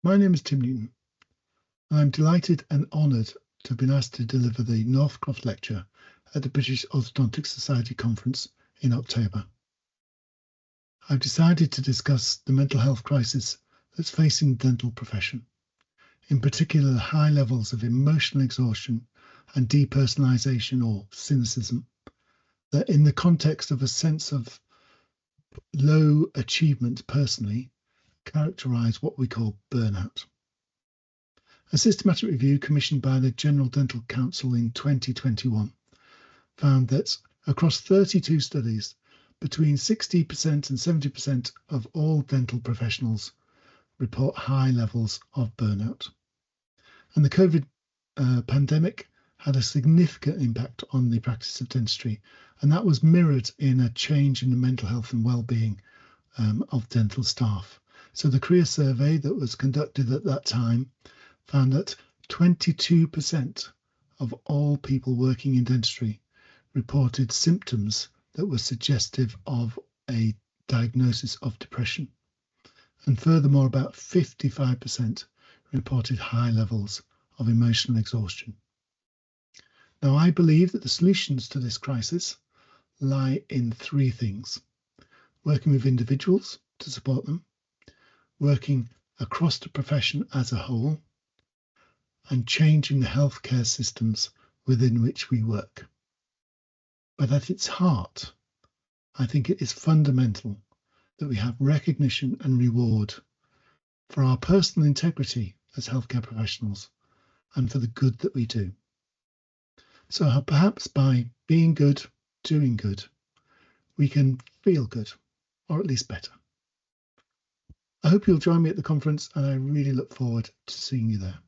My name is Tim Newton. I'm delighted and honoured to have been asked to deliver the Northcroft lecture at the British Orthodontic Society conference in October. I've decided to discuss the mental health crisis that's facing the dental profession, in particular the high levels of emotional exhaustion and depersonalisation or cynicism that, in the context of a sense of low achievement personally, characterise what we call burnout. A systematic review commissioned by the General Dental Council in 2021 found that across 32 studies, between 60% and 70% of all dental professionals report high levels of burnout. And the COVID pandemic had a significant impact on the practice of dentistry, and that was mirrored in a change in the mental health and well-being of dental staff. So the career survey that was conducted at that time found that 22% of all people working in dentistry reported symptoms that were suggestive of a diagnosis of depression. And furthermore, about 55% reported high levels of emotional exhaustion. Now, I believe that the solutions to this crisis lie in three things: working with individuals to support them, working across the profession as a whole, and changing the healthcare systems within which we work. But at its heart, I think it is fundamental that we have recognition and reward for our personal integrity as healthcare professionals and for the good that we do. So perhaps by being good, doing good, we can feel good, or at least better. I hope you'll join me at the conference, and I really look forward to seeing you there.